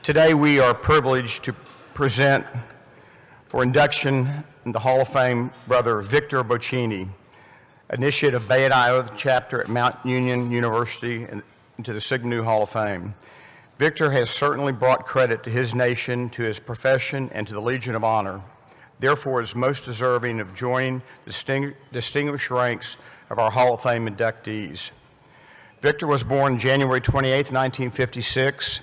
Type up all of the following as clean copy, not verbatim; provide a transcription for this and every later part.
Today we are privileged to present for induction in the Hall of Fame Brother Victor Boschini, initiate of Beta Iota chapter at Mount Union University and into the Sigma Nu Hall of Fame. Victor has certainly brought credit to his nation, to his profession, and to the Legion of Honor. Therefore, is most deserving of joining the distinguished ranks of our Hall of Fame inductees. Victor was born January 28, 1956.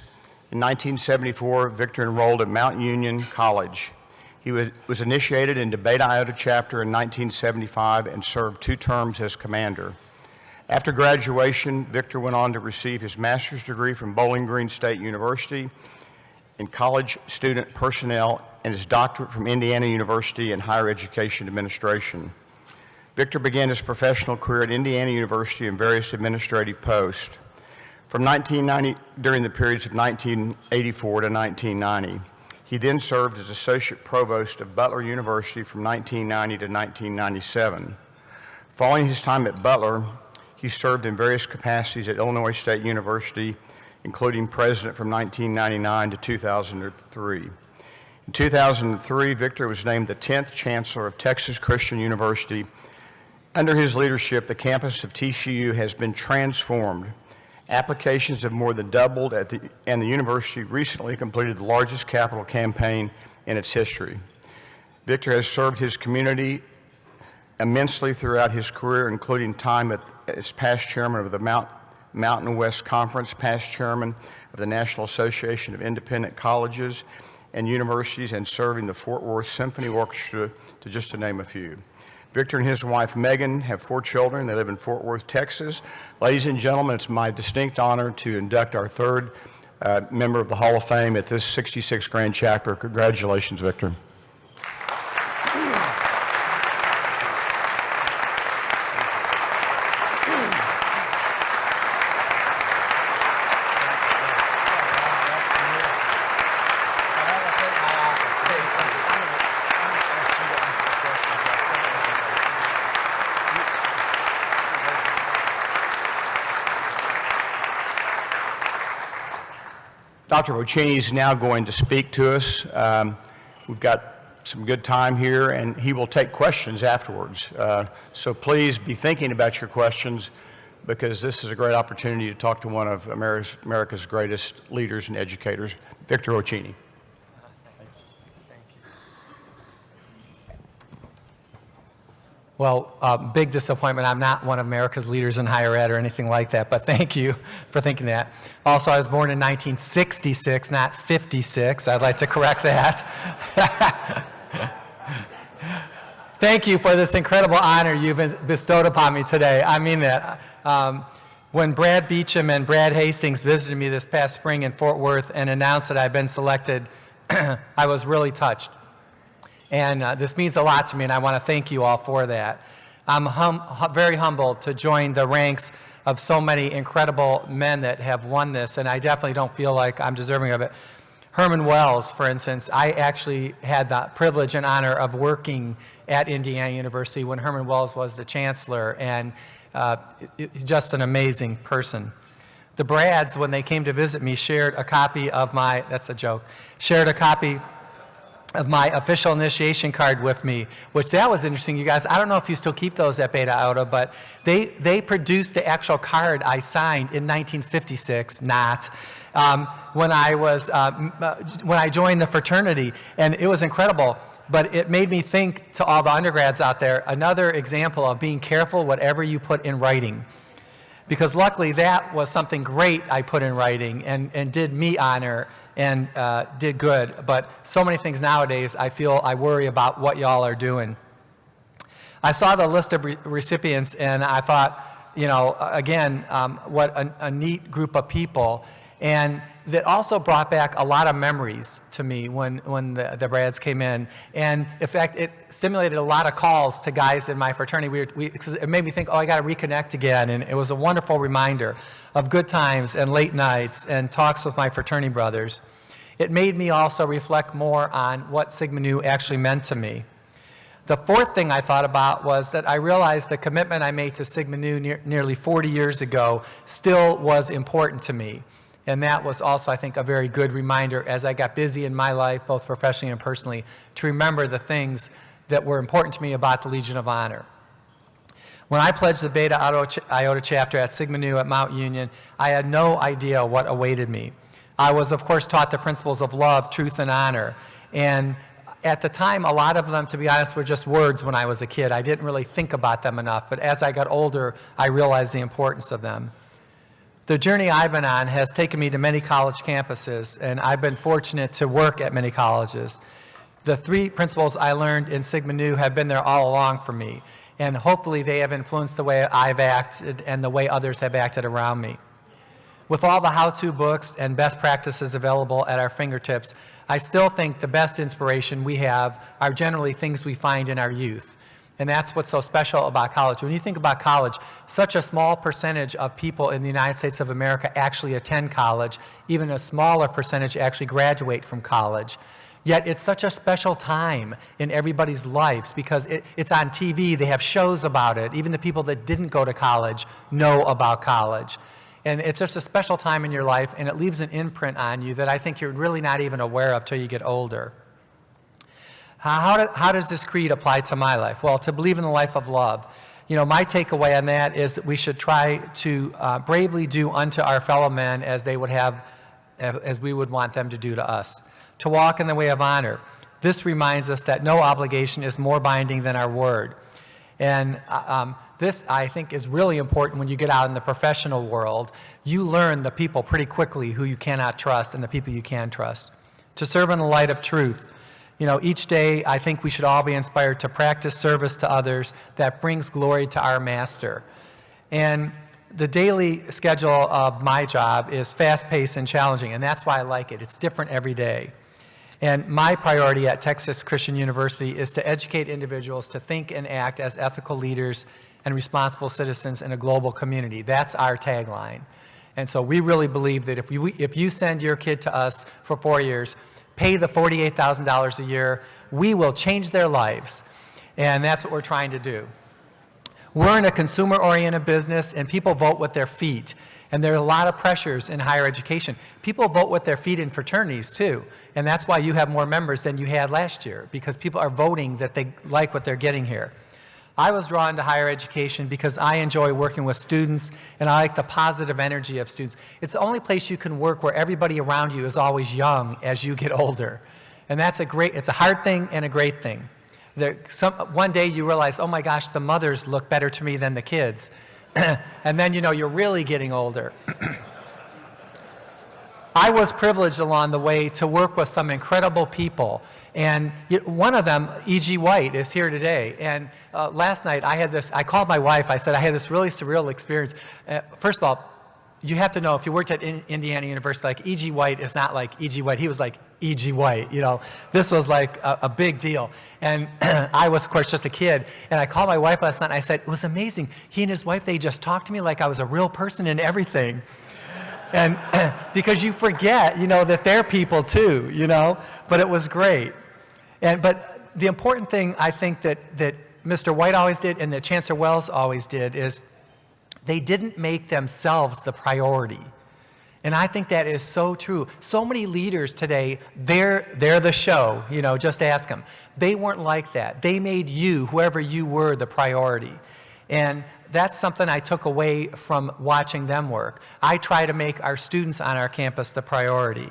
In 1974, Victor enrolled at Mount Union College. He was initiated into Beta Iota chapter in 1975 and served 2 terms as commander. After graduation, Victor went on to receive his master's degree from Bowling Green State University in college student personnel and his doctorate from Indiana University in higher education administration. Victor began his professional career at Indiana University in various administrative posts. From 1990, during the periods of 1984 to 1990, he then served as associate provost of Butler University from 1990 to 1997. Following his time at Butler, he served in various capacities at Illinois State University, including president from 1999 to 2003. In 2003, Victor was named the 10th Chancellor of Texas Christian University. Under his leadership, the campus of TCU has been transformed. Applications have more than doubled, and the university recently completed the largest capital campaign in its history. Victor has served his community immensely throughout his career, including time as past chairman of the Mountain West Conference, past chairman of the National Association of Independent Colleges and Universities, and serving the Fort Worth Symphony Orchestra, to just to name a few. Victor and his wife Megan have 4 children. They live in Fort Worth, Texas. Ladies and gentlemen, it's my distinct honor to induct our 3rd member of the Hall of Fame at this 66th Grand Chapter. Congratulations, Victor. Dr. Boschini is now going to speak to us. We've got some good time here, and he will take questions afterwards. So please be thinking about your questions, because this is a great opportunity to talk to one of America's greatest leaders and educators, Victor Boschini. Well, big disappointment. I'm not one of America's leaders in higher ed or anything like that, but thank you for thinking that. Also, I was born in 1966, not 56. I'd like to correct that. Thank you for this incredible honor you've bestowed upon me today. I mean that. When Brad Beecham and Brad Hastings visited me this past spring in Fort Worth and announced that I'd been selected, I was really touched. And this means a lot to me, and I want to thank you all for that. I'm very humbled to join the ranks of so many incredible men that have won this, and I definitely don't feel like I'm deserving of it. Herman Wells, for instance, I actually had the privilege and honor of working at Indiana University when Herman Wells was the chancellor, and just an amazing person. The Brads, when they came to visit me, shared a copy of my, that's a joke, shared a copy of my official initiation card with me, which that was interesting, you guys. I don't know if you still keep those at Beta Iota, but they produced the actual card I signed in 1956, when I joined the fraternity, and it was incredible. But it made me think, to all the undergrads out there, another example of being careful whatever you put in writing. Because luckily that was something great I put in writing and did me honor and did good. But so many things nowadays, I worry about what y'all are doing. I saw the list of recipients, and I thought, you know, again, what a neat group of people. And that also brought back a lot of memories to me when the Brads came in. And in fact, it stimulated a lot of calls to guys in my fraternity. Because it made me think, oh, I got to reconnect again. And it was a wonderful reminder of good times and late nights and talks with my fraternity brothers. It made me also reflect more on what Sigma Nu actually meant to me. The 4th thing I thought about was that I realized the commitment I made to Sigma Nu nearly 40 years ago still was important to me. And that was also, I think, a very good reminder as I got busy in my life, both professionally and personally, to remember the things that were important to me about the Legion of Honor. When I pledged the Beta Iota chapter at Sigma Nu at Mount Union, I had no idea what awaited me. I was, of course, taught the principles of love, truth, and honor. And at the time, a lot of them, to be honest, were just words when I was a kid. I didn't really think about them enough. But as I got older, I realized the importance of them. The journey I've been on has taken me to many college campuses, and I've been fortunate to work at many colleges. The 3 principles I learned in Sigma Nu have been there all along for me, and hopefully they have influenced the way I've acted and the way others have acted around me. With all the how-to books and best practices available at our fingertips, I still think the best inspiration we have are generally things we find in our youth. And that's what's so special about college. When you think about college, such a small percentage of people in the United States of America actually attend college. Even a smaller percentage actually graduate from college. Yet it's such a special time in everybody's lives because it's on TV, they have shows about it. Even the people that didn't go to college know about college. And it's just a special time in your life, and it leaves an imprint on you that I think you're really not even aware of till you get older. How does this creed apply to my life? Well, to believe in the life of love. You know, my takeaway on that is that we should try to bravely do unto our fellow men as they would have, as we would want them to do to us. To walk in the way of honor. This reminds us that no obligation is more binding than our word. And this, I think, is really important when you get out in the professional world. You learn the people pretty quickly who you cannot trust and the people you can trust. To serve in the light of truth. You know, each day I think we should all be inspired to practice service to others that brings glory to our Master. And the daily schedule of my job is fast-paced and challenging, and that's why I like it. It's different every day. And my priority at Texas Christian University is to educate individuals to think and act as ethical leaders and responsible citizens in a global community. That's our tagline. And so we really believe that if you send your kid to us for 4 years, pay the $48,000 a year, we will change their lives. And that's what we're trying to do. We're in a consumer-oriented business, and people vote with their feet. And there are a lot of pressures in higher education. People vote with their feet in fraternities, too. And that's why you have more members than you had last year, because people are voting that they like what they're getting here. I was drawn to higher education because I enjoy working with students, and I like the positive energy of students. It's the only place you can work where everybody around you is always young as you get older. And that's it's a hard thing and a great thing. One day you realize, oh my gosh, the mothers look better to me than the kids. And then you know you're really getting older. I was privileged along the way to work with some incredible people. And one of them, E.G. White, is here today. And last night I called my wife, I said I had this really surreal experience. First of all, you have to know, if you worked at Indiana University, like E.G. White is not like E.G. White. He was like E.G. White, you know. This was like a big deal. And I was, of course, just a kid. And I called my wife last night and I said, it was amazing. He and his wife, they just talked to me like I was a real person and everything. And because you forget, you know, that they're people too, you know. But it was great. But the important thing I think that Mr. White always did and that Chancellor Wells always did is they didn't make themselves the priority. And I think that is so true. So many leaders today, they're the show, you know, just ask them. They weren't like that. They made you, whoever you were, the priority. And that's something I took away from watching them work. I try to make our students on our campus the priority.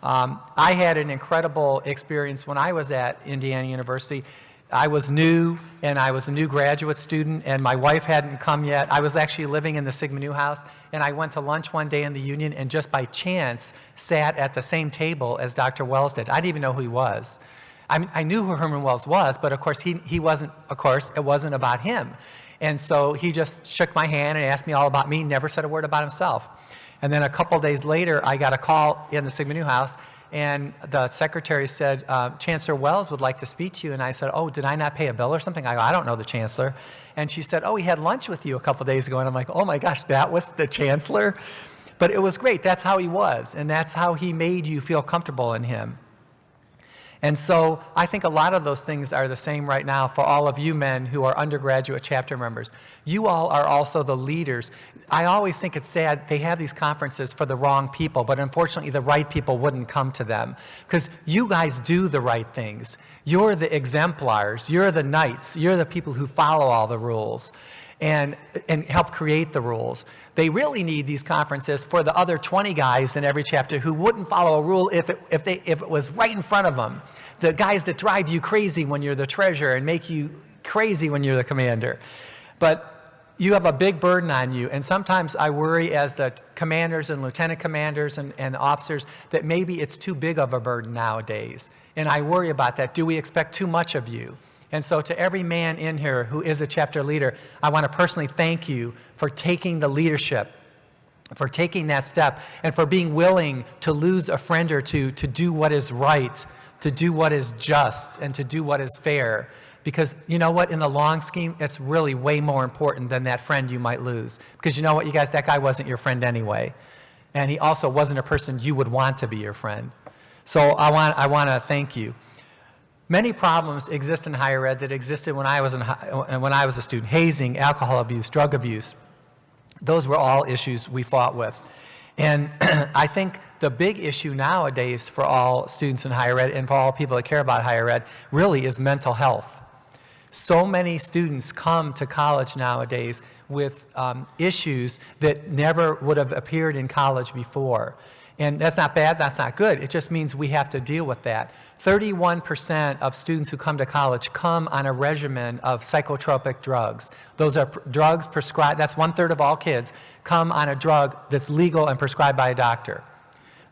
I had an incredible experience when I was at Indiana University. I was new, and I was a new graduate student, and my wife hadn't come yet. I was actually living in the Sigma Nu house, and I went to lunch one day in the Union and just by chance sat at the same table as Dr. Wells did. I didn't even know who he was. I knew who Herman Wells was, but of course he wasn't, it wasn't about him. And so he just shook my hand and asked me all about me, never said a word about himself. And then a couple days later, I got a call in the Sigma Nu house, and the secretary said, Chancellor Wells would like to speak to you. And I said, oh, did I not pay a bill or something? I go, I don't know the chancellor. And she said, oh, he had lunch with you a couple days ago. And I'm like, oh my gosh, that was the chancellor? But it was great. That's how he was. And that's how he made you feel comfortable in him. And so I think a lot of those things are the same right now for all of you men who are undergraduate chapter members. You all are also the leaders. I always think it's sad they have these conferences for the wrong people, but unfortunately the right people wouldn't come to them because you guys do the right things. You're the exemplars. You're the knights. You're the people who follow all the rules and help create the rules. They really need these conferences for the other 20 guys in every chapter who wouldn't follow a rule if it was right in front of them. The guys that drive you crazy when you're the treasurer and make you crazy when you're the commander. But you have a big burden on you, and sometimes I worry as the commanders and lieutenant commanders and officers that maybe it's too big of a burden nowadays. And I worry about that. Do we expect too much of you? And so to every man in here who is a chapter leader, I want to personally thank you for taking the leadership, for taking that step, and for being willing to lose a friend or two to do what is right, to do what is just, and to do what is fair. Because you know what, in the long scheme, it's really way more important than that friend you might lose. Because you know what, you guys, that guy wasn't your friend anyway. And he also wasn't a person you would want to be your friend. So I want to thank you. Many problems exist in higher ed that existed when I was a student. Hazing, alcohol abuse, drug abuse. Those were all issues we fought with. And I think the big issue nowadays for all students in higher ed and for all people that care about higher ed really is mental health. So many students come to college nowadays with issues that never would have appeared in college before. And that's not bad, that's not good. It just means we have to deal with that. 31% of students who come to college come on a regimen of psychotropic drugs. Those are drugs prescribed, that's 1/3 of all kids, come on a drug that's legal and prescribed by a doctor.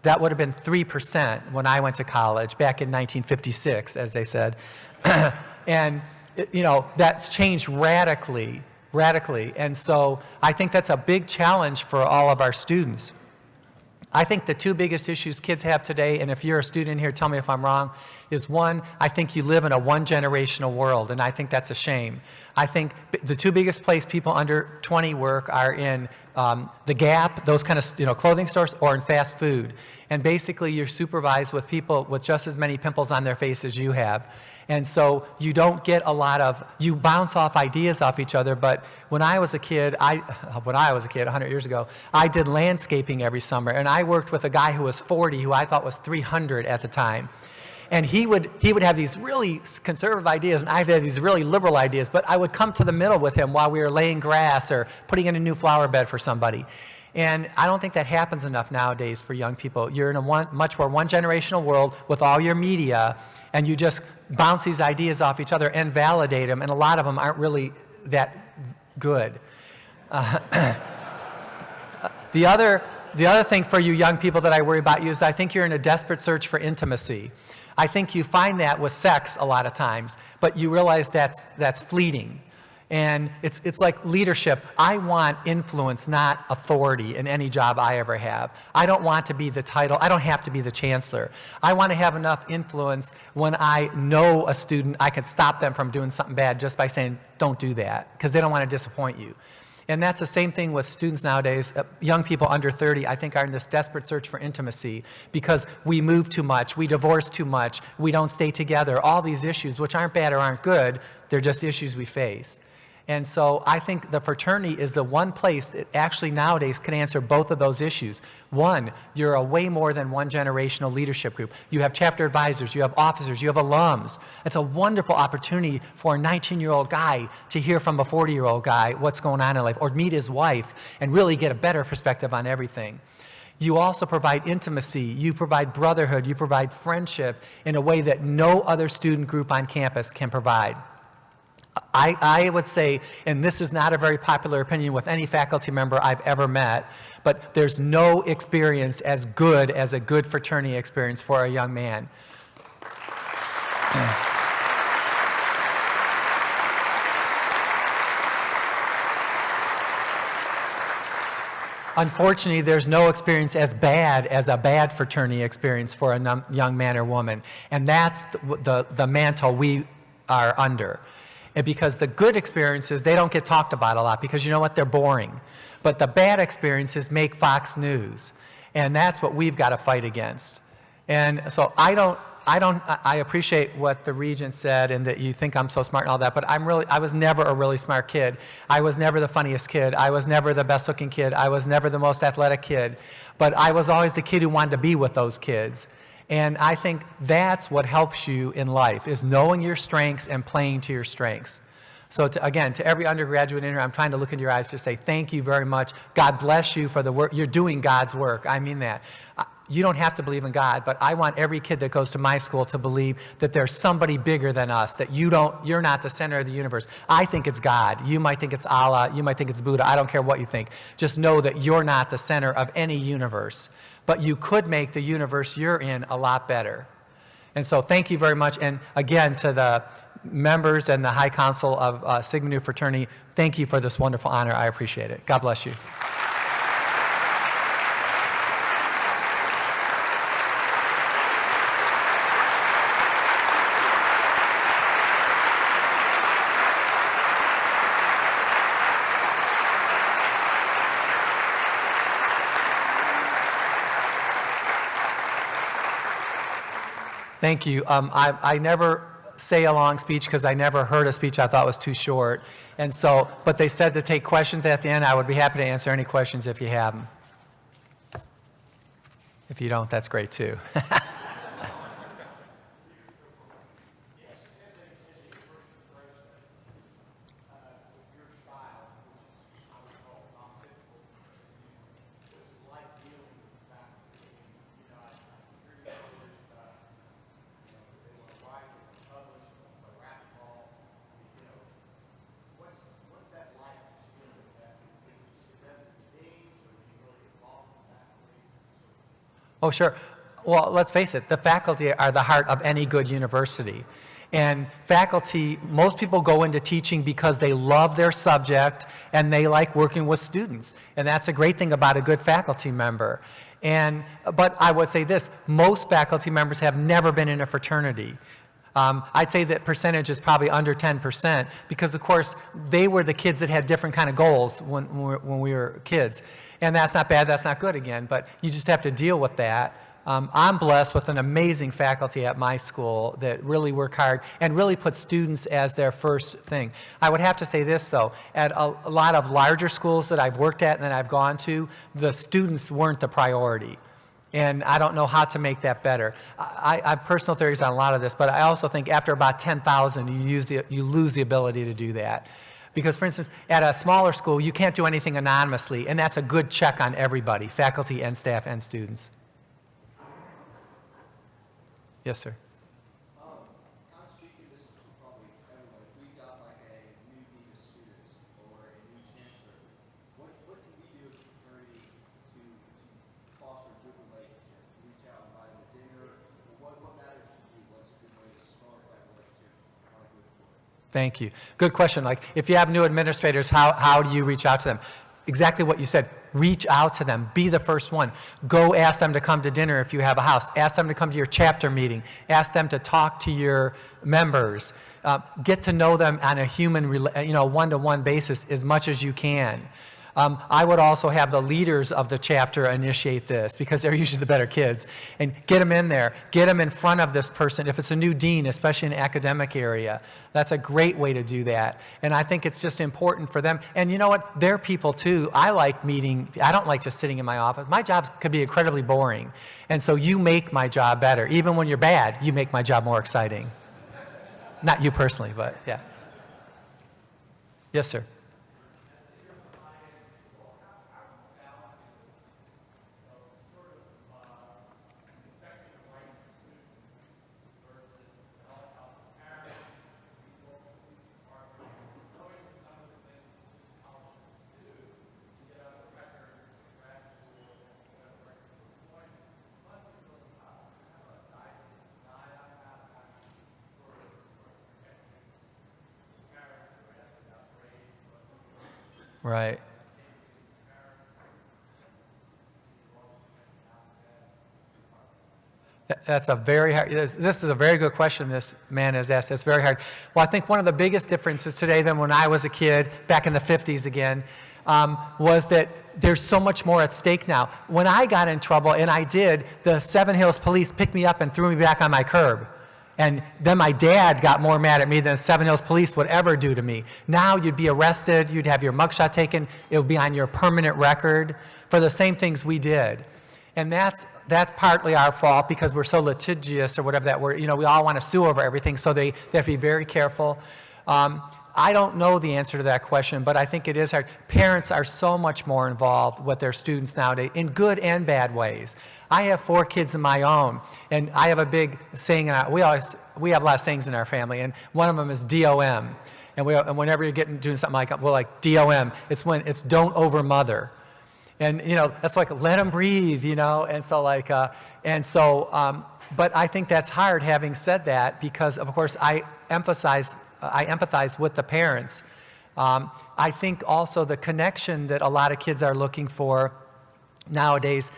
That would have been 3% when I went to college back in 1956, as they said. And, you know, that's changed radically. And so I think that's a big challenge for all of our students. I think the two biggest issues kids have today, and if you're a student here, tell me if I'm wrong, is one, I think you live in a one-generational world, and I think that's a shame. I think the two biggest places people under 20 work are in the Gap, those kind of clothing stores, or in fast food. And basically, you're supervised with people with just as many pimples on their face as you have. And so you don't get a lot of, you bounce off ideas off each other, but when I was a kid, 100 years ago, I did landscaping every summer, and I worked with a guy who was 40, who I thought was 300 at the time. And he would have these really conservative ideas, and I had these really liberal ideas, but I would come to the middle with him while we were laying grass or putting in a new flower bed for somebody. And I don't think that happens enough nowadays for young people. You're in a much more one-generational world with all your media, and you just bounce these ideas off each other and validate them, and a lot of them aren't really that good. The other thing for you young people that I worry about you is I think you're in a desperate search for intimacy. I think you find that with sex a lot of times, but you realize that's fleeting. And it's like leadership. I want influence, not authority in any job I ever have. I don't want to be the title. I don't have to be the chancellor. I want to have enough influence when I know a student, I can stop them from doing something bad just by saying, don't do that, because they don't want to disappoint you. And that's the same thing with students nowadays. Young people under 30, I think, are in this desperate search for intimacy because we move too much, we divorce too much, we don't stay together, all these issues, which aren't bad or aren't good, they're just issues we face. And so I think the fraternity is the one place that actually nowadays can answer both of those issues. One, you're a way more than one generational leadership group. You have chapter advisors, you have officers, you have alums. It's a wonderful opportunity for a 19-year-old guy to hear from a 40-year-old guy what's going on in life, or meet his wife and really get a better perspective on everything. You also provide intimacy, you provide brotherhood, you provide friendship in a way that no other student group on campus can provide. I would say, and this is not a very popular opinion with any faculty member I've ever met, but there's no experience as good as a good fraternity experience for a young man. Unfortunately, there's no experience as bad as a bad fraternity experience for a young man or woman, and that's the mantle we are under. And because the good experiences, they don't get talked about a lot because you know what, they're boring. But the bad experiences make Fox News. And that's what we've got to fight against. And so I don't, I appreciate what the regent said and that you think I'm so smart and all that, but I was never a really smart kid. I was never the funniest kid. I was never the best looking kid. I was never the most athletic kid. But I was always the kid who wanted to be with those kids. And I think that's what helps you in life, is knowing your strengths and playing to your strengths. So again, to every undergraduate in here, I'm trying to look into your eyes to say thank you very much. God bless you for the work. You're doing God's work. I mean that. You don't have to believe in God, but I want every kid that goes to my school to believe that there's somebody bigger than us, that you're not the center of the universe. I think it's God. You might think it's Allah. You might think it's Buddha. I don't care what you think. Just know that you're not the center of any universe, but you could make the universe you're in a lot better. And so thank you very much. And again, to the members and the High Council of Sigma Nu Fraternity, thank you for this wonderful honor. I appreciate it. God bless you. Thank you. I never say a long speech because I never heard a speech I thought was too short. And so, but they said to take questions at the end. I would be happy to answer any questions if you have them. If you don't, that's great too. Oh, sure. Well, let's face it, the faculty are the heart of any good university. And faculty, most people go into teaching because they love their subject and they like working with students. And that's a great thing about a good faculty member. But I would say this, most faculty members have never been in a fraternity. I'd say that percentage is probably under 10% because, of course, they were the kids that had different kind of goals when we were kids. And that's not bad, that's not good again, but you just have to deal with that. I'm blessed with an amazing faculty at my school that really work hard and really put students as their first thing. I would have to say this, though. At a lot of larger schools that I've worked at and that I've gone to, the students weren't the priority. And I don't know how to make that better. I have personal theories on a lot of this, but I also think after about 10,000, you lose the ability to do that. Because, for instance, at a smaller school, you can't do anything anonymously, and that's a good check on everybody, faculty and staff and students. Yes, sir. I'm speaking, this is probably everyone. If we got like a new dean of students or a new chancellor, what can we do as a fraternity to foster a good relationship? Reach out and invite them to dinner? What matters to you? What's a good way to start that relationship on a good foot? Thank you. Good question. Like, if you have new administrators, how do you reach out to them? Exactly what you said. Reach out to them. Be the first one. Go ask them to come to dinner if you have a house. Ask them to come to your chapter meeting. Ask them to talk to your members. Get to know them on a human, one-to-one basis as much as you can. I would also have the leaders of the chapter initiate this because they're usually the better kids. And get them in there. Get them in front of this person. If it's a new dean, especially in the academic area, that's a great way to do that. And I think it's just important for them. And you know what? They're people too. I like meeting. I don't like just sitting in my office. My job could be incredibly boring. And so you make my job better. Even when you're bad, you make my job more exciting. Not you personally, but yeah. Yes, sir. Right. That's a very hard, this is a very good question this man has asked. It's very hard. Well, I think one of the biggest differences today than when I was a kid, back in the 50s again, was that there's so much more at stake now. When I got in trouble, and I did, the Seven Hills police picked me up and threw me back on my curb. And then my dad got more mad at me than Seven Hills police would ever do to me. Now you'd be arrested, you'd have your mugshot taken, it would be on your permanent record for the same things we did. And that's partly our fault because we're so litigious or whatever that word, you know, we all want to sue over everything, so they have to be very careful. I don't know the answer to that question, but I think it is hard. Parents are so much more involved with their students nowadays in good and bad ways. I have 4 kids of my own, and I have a big saying, we have a lot of sayings in our family, and one of them is DOM. And whenever you're doing something like, we're like DOM, it's don't over mother. And, you know, that's like, let them breathe, you know, and so like, but I think that's hard having said that because, of course, I empathize with the parents. I think also the connection that a lot of kids are looking for nowadays,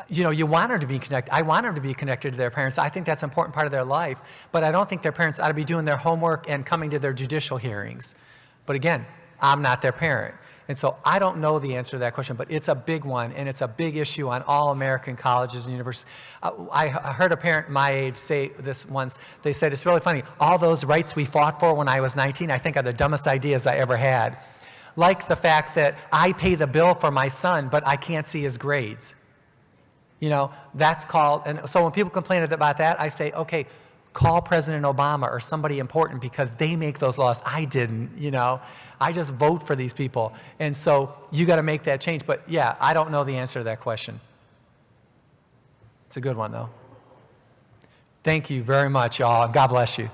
you know, you want them to be connected. I want them to be connected to their parents. I think that's an important part of their life. But I don't think their parents ought to be doing their homework and coming to their judicial hearings. But again, I'm not their parent. And so I don't know the answer to that question, but it's a big one, and it's a big issue on all American colleges and universities. I heard a parent my age say this once. They said, it's really funny, all those rights we fought for when I was 19, I think are the dumbest ideas I ever had. Like the fact that I pay the bill for my son, but I can't see his grades. You know, that's called, and so when people complain about that, I say, okay, call President Obama or somebody important because they make those laws. I didn't, you know. I just vote for these people. And so you got to make that change. But yeah, I don't know the answer to that question. It's a good one, though. Thank you very much, y'all. God bless you.